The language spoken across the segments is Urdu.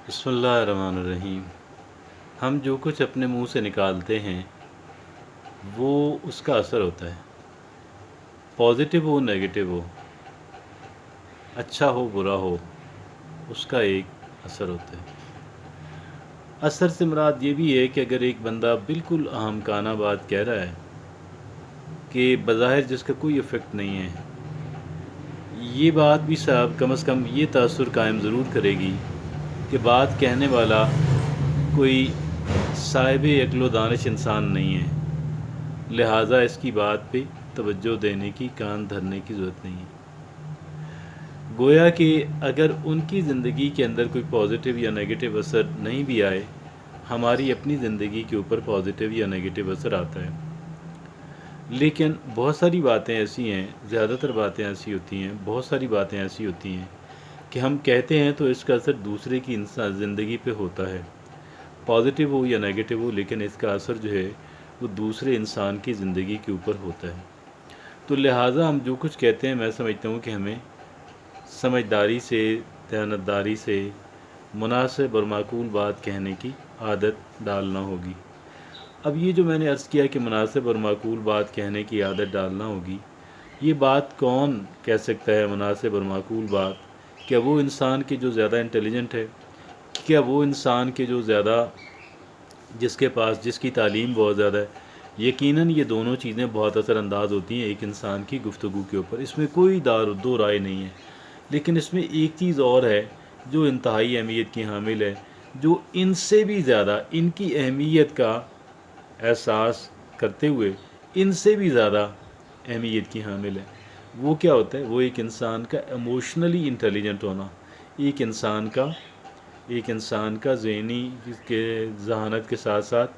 بسم اللہ الرحمن الرحیم۔ ہم جو کچھ اپنے منہ سے نکالتے ہیں وہ اس کا اثر ہوتا ہے، پازیٹیو ہو نیگیٹو ہو، اچھا ہو برا ہو، اس کا ایک اثر ہوتا ہے۔ اثر سے مراد یہ بھی ہے کہ اگر ایک بندہ بالکل احمقانہ بات کہہ رہا ہے کہ بظاہر جس کا کوئی افیکٹ نہیں ہے، یہ بات بھی صاحب کم از کم یہ تاثر قائم ضرور کرے گی کہ بات کہنے والا کوئی صاحب عقل و دانش انسان نہیں ہے، لہٰذا اس کی بات پہ توجہ دینے کی، کان دھرنے کی ضرورت نہیں ہے۔ گویا کہ اگر ان کی زندگی کے اندر کوئی پازیٹیو یا نیگیٹو اثر نہیں بھی آئے، ہماری اپنی زندگی کے اوپر پازیٹیو یا نیگیٹو اثر آتا ہے۔ لیکن بہت ساری باتیں ایسی ہیں، زیادہ تر باتیں ایسی ہوتی ہیں، بہت ساری باتیں ایسی ہوتی ہیں کہ ہم کہتے ہیں تو اس کا اثر دوسرے کی انسان زندگی پہ ہوتا ہے، پازیٹیو ہو یا نیگیٹو ہو، لیکن اس کا اثر جو ہے وہ دوسرے انسان کی زندگی کے اوپر ہوتا ہے۔ تو لہٰذا ہم جو کچھ کہتے ہیں، میں سمجھتا ہوں کہ ہمیں سمجھداری سے، دیانتداری سے مناسب اور معقول بات کہنے کی عادت ڈالنا ہوگی۔ اب یہ جو میں نے عرض کیا کہ مناسب اور معقول بات کہنے کی عادت ڈالنا ہوگی، یہ بات کون کہہ سکتا ہے مناسب اور معقول بات؟ کیا وہ انسان کے جو زیادہ انٹیلیجنٹ ہے؟ کیا وہ انسان کے جو زیادہ، جس کے پاس، جس کی تعلیم بہت زیادہ ہے؟ یقیناً یہ دونوں چیزیں بہت اثر انداز ہوتی ہیں ایک انسان کی گفتگو کے اوپر، اس میں کوئی دو رائے نہیں ہے۔ لیکن اس میں ایک چیز اور ہے جو انتہائی اہمیت کی حامل ہے، جو ان سے بھی زیادہ، ان کی اہمیت کا احساس کرتے ہوئے ان سے بھی زیادہ اہمیت کی حامل ہے۔ وہ کیا ہوتا ہے؟ وہ ایک انسان کا ایموشنلی انٹیلیجنٹ ہونا، ایک انسان کا ذہنی کے ذہانت کے ساتھ ساتھ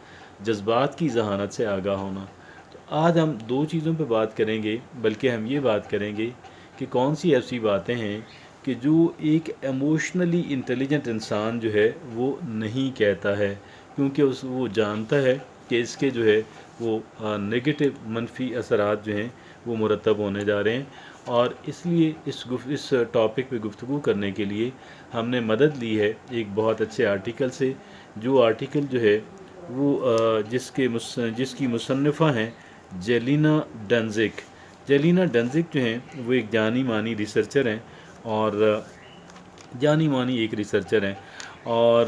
جذبات کی ذہانت سے آگاہ ہونا۔ تو آج ہم دو چیزوں پہ بات کریں گے، بلکہ ہم یہ بات کریں گے کہ کون سی ایسی باتیں ہیں کہ جو ایک ایموشنلی انٹیلیجنٹ انسان جو ہے وہ نہیں کہتا ہے، کیونکہ وہ جانتا ہے کہ اس کے جو ہے وہ نگیٹو، منفی اثرات جو ہیں وہ مرتب ہونے جا رہے ہیں۔ اور اس لیے اس ٹاپک پہ گفتگو کرنے کے لیے ہم نے مدد لی ہے ایک بہت اچھے آرٹیکل سے، جو آرٹیکل جو ہے وہ جس کی مصنفہ ہیں جیلینا ڈنزک۔ جیلینا ڈنزک جو ہیں وہ ایک جانی مانی ریسرچر ہیں، اور اور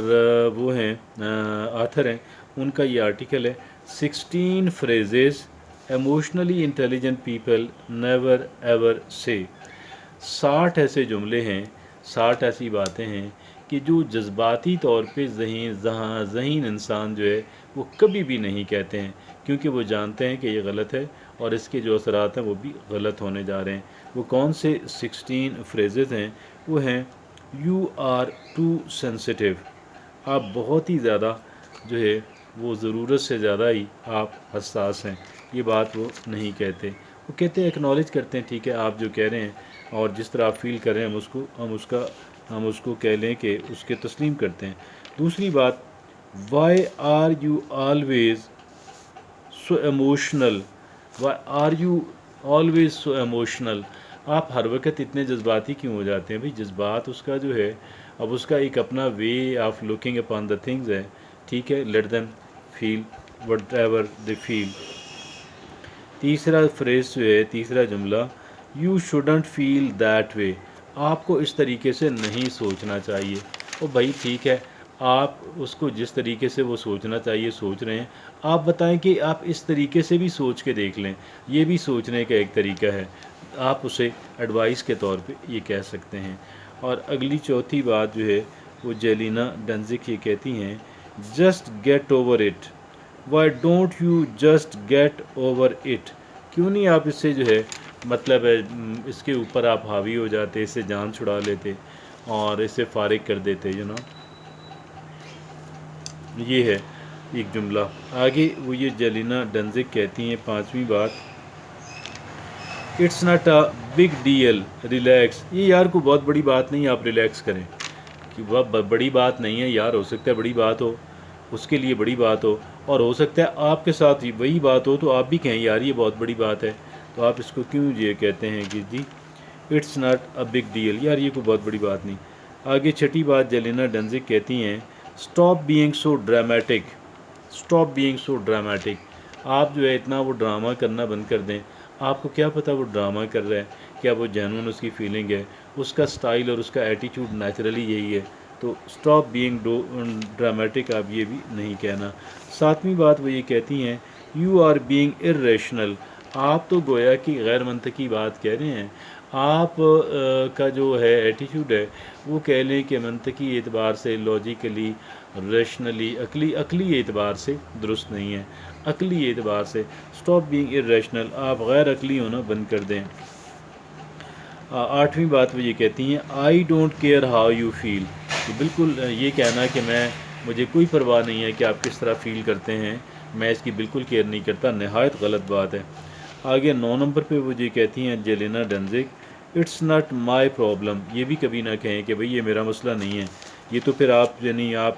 وہ ہیں آتھر ہیں۔ ان کا یہ آرٹیکل ہے 16 phrases emotionally intelligent people never ever say۔ 60 ایسے جملے ہیں، 60 ایسی باتیں ہیں کہ جو جذباتی طور پہ ذہین انسان جو ہے وہ کبھی بھی نہیں کہتے ہیں، کیونکہ وہ جانتے ہیں کہ یہ غلط ہے اور اس کے جو اثرات ہیں وہ بھی غلط ہونے جا رہے ہیں۔ وہ کون سے 16 phrases ہیں؟ وہ ہیں یو آر ٹو سینسٹیو، آپ بہت ہی زیادہ جو ہے وہ ضرورت سے زیادہ ہی آپ حساس ہیں۔ یہ بات وہ نہیں کہتے، وہ کہتے ہیں، ایکنالج کرتے ہیں، ٹھیک ہے آپ جو کہہ رہے ہیں اور جس طرح آپ فیل کر رہے ہیں ہم اس کو کہہ لیں کہ اس کے تسلیم کرتے ہیں۔ دوسری بات، why are you always so emotional, why are you always so emotional, آپ ہر وقت اتنے جذباتی کیوں ہو جاتے ہیں؟ بھئی جذبات اس کا جو ہے، اب اس کا ایک اپنا way of looking upon the things ہے، ٹھیک ہے، let them feel whatever they feel. تیسرا فریز جو ہے، تیسرا جملہ، you shouldn't feel that way, آپ کو اس طریقے سے نہیں سوچنا چاہیے۔ او بھائی ٹھیک ہے، آپ اس کو جس طریقے سے وہ سوچنا چاہیے سوچ رہے ہیں، آپ بتائیں کہ آپ اس طریقے سے بھی سوچ کے دیکھ لیں، یہ بھی سوچنے کا ایک طریقہ ہے، آپ اسے ایڈوائس کے طور پہ یہ کہہ سکتے ہیں۔ اور اگلی چوتھی بات جو ہے وہ جیلینا ڈنزک یہ کہتی ہیں، just get over it, why don't you just get over it, کیوں نہیں آپ اس سے جو ہے مطلب ہے اس کے اوپر آپ حاوی ہو جاتے، اس سے جان چھڑا لیتے اور اس سے فارغ کر دیتے، یہ ہے ایک جملہ۔ آگے وہ یہ جیلینا ڈنزک کہتی ہیں پانچویں بات، it's not a big deal relax, یہ یار کو بہت بڑی بات نہیں، آپ ریلیکس کریں، کہ وہ بڑی بات نہیں ہے یار، ہو سکتا ہے بڑی بات ہو، اس کے لیے بڑی بات ہو، اور ہو سکتا ہے آپ کے ساتھ وہی بات ہو تو آپ بھی کہیں یار یہ بہت بڑی بات ہے، تو آپ اس کو کیوں یہ کہتے ہیں کہ جی it's not a big deal, یار یہ کوئی بہت بڑی بات نہیں۔ آگے چھٹی بات جیلینا ڈنزک کہتی ہیں، stop being so dramatic, stop being so dramatic, آپ جو ہے اتنا وہ ڈرامہ کرنا بند کر دیں. آپ کو کیا پتہ وہ ڈرامہ کر رہا ہے، کیا وہ جینون اس کی فیلنگ ہے، اس کا سٹائل اور اس کا ایٹیٹیوڈ نیچرلی یہی ہے. تو اسٹاپ بینگ ڈرامیٹک آپ یہ بھی نہیں کہنا. ساتویں بات وہ یہ کہتی ہیں، یو آر بینگ ارریشنل، آپ تو گویا کہ غیر منطقی بات کہہ رہے ہیں. آپ کا جو ہے ایٹیٹیوڈ ہے وہ کہہ لیں کہ منطقی اعتبار سے، لاجیکلی، ریشنلی، عقلی اعتبار سے درست نہیں ہے. عقلی اعتبار سے اسٹاپ بینگ ارریشنل، آپ غیر عقلی ہونا بند کر دیں. آٹھویں بات وہ یہ کہتی ہیں، I don't care how you feel, بالکل یہ کہنا کہ مجھے کوئی پرواہ نہیں ہے کہ آپ کس طرح فیل کرتے ہیں، میں اس کی بالکل کیئر نہیں کرتا، نہایت غلط بات ہے. آگے 9 نمبر پہ وہ یہ کہتی ہیں جیلینا ڈنزک، اٹس ناٹ مائی پرابلم، یہ بھی کبھی نہ کہیں کہ بھئی یہ میرا مسئلہ نہیں ہے. یہ تو پھر آپ یعنی آپ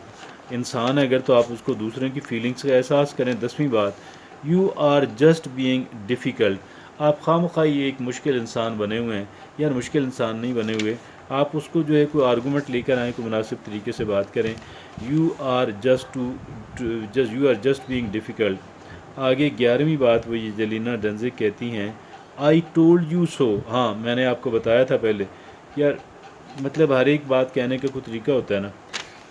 انسان ہے اگر تو آپ اس کو دوسروں کی فیلنگس کا احساس کریں. 10ویں بات، you are just being difficult, آپ خواہ یہ ایک مشکل انسان بنے ہوئے ہیں. یار مشکل انسان نہیں بنے ہوئے، آپ اس کو جو ہے کوئی آرگومنٹ لے کر آئیں، کوئی مناسب طریقے سے بات کریں. You are just being difficult. آگے 11ویں بات وہ یہ جیلینا ڈنزک کہتی ہیں، آئی ٹولڈ یو سو، ہاں میں نے آپ کو بتایا تھا پہلے. یار مطلب ہر ایک بات کہنے کا کوئی طریقہ ہوتا ہے نا.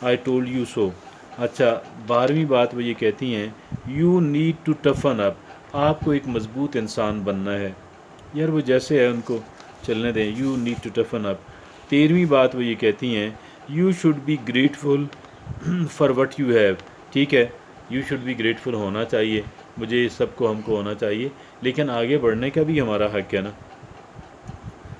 I told you so. اچھا 12ویں بات وہ یہ کہتی ہیں، یو نیڈ ٹو ٹفن اپ، آپ کو ایک مضبوط انسان بننا ہے. یار وہ جیسے ہے ان کو چلنے دیں، you need to toughen up. 13ویں بات وہ یہ کہتی ہیں، you should be grateful for what you have, ٹھیک ہے یو شوڈ بی گریٹفل ہونا چاہیے، مجھے سب کو ہم کو ہونا چاہیے، لیکن آگے بڑھنے کا بھی ہمارا حق ہے نا،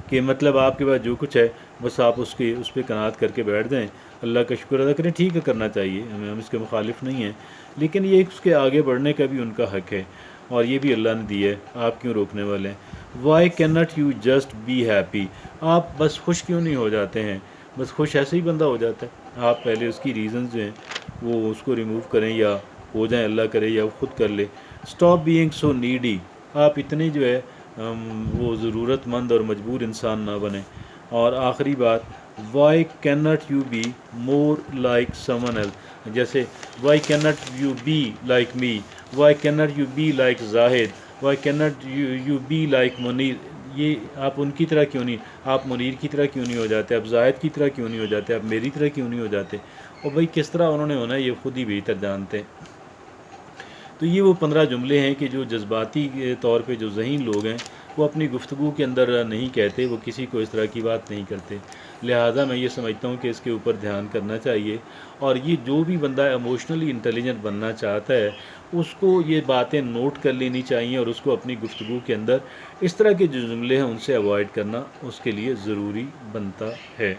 کہ مطلب آپ کے پاس جو کچھ ہے بس آپ اس پہ قناعت کر کے بیٹھ جائیں، اللہ کا شکر ادا کریں. ٹھیک ہے کرنا چاہیے، ہم اس کے مخالف نہیں ہیں، لیکن یہ اس کے آگے بڑھنے کا بھی ان کا حق ہے، اور یہ بھی اللہ نے دی ہے، آپ کیوں روکنے والے ہیں. Why can not you just be happy, آپ بس خوش کیوں نہیں ہو جاتے ہیں، بس خوش ایسے ہی بندہ ہو جاتا ہے. آپ پہلے اس کی ریزنز جو ہیں وہ اس کو ریموو کریں، یا ہو جائیں اللہ کرے یا وہ خود کر لے. اسٹاپ بینگ سو نیڈی، آپ اتنے جو ہے وہ ضرورت مند اور مجبور انسان نہ بنیں. اور آخری بات، why can not you be more like someone else, جیسے why can not you be like me, why can not you be like Zahid, why can not you be like Munir. یہ آپ ان کی طرح کیوں نہیں، آپ منیر کی طرح کیوں نہیں ہو جاتے، آپ زاہد کی طرح کیوں نہیں ہو جاتے، آپ میری طرح کیوں نہیں ہو جاتے. اور بھائی کس طرح انہوں نے ہونا ہے یہ خود ہی بہتر جانتے ہیں. تو یہ وہ 15 جملے ہیں کہ جو جذباتی طور پہ جو ذہین لوگ ہیں وہ اپنی گفتگو کے اندر نہیں کہتے، وہ کسی کو اس طرح کی بات نہیں کرتے. لہٰذا میں یہ سمجھتا ہوں کہ اس کے اوپر دھیان کرنا چاہیے، اور یہ جو بھی بندہ ایموشنلی انٹیلیجنٹ بننا چاہتا ہے اس کو یہ باتیں نوٹ کر لینی چاہیے، اور اس کو اپنی گفتگو کے اندر اس طرح کے جو جملے ہیں ان سے اوائڈ کرنا اس کے لیے ضروری بنتا ہے.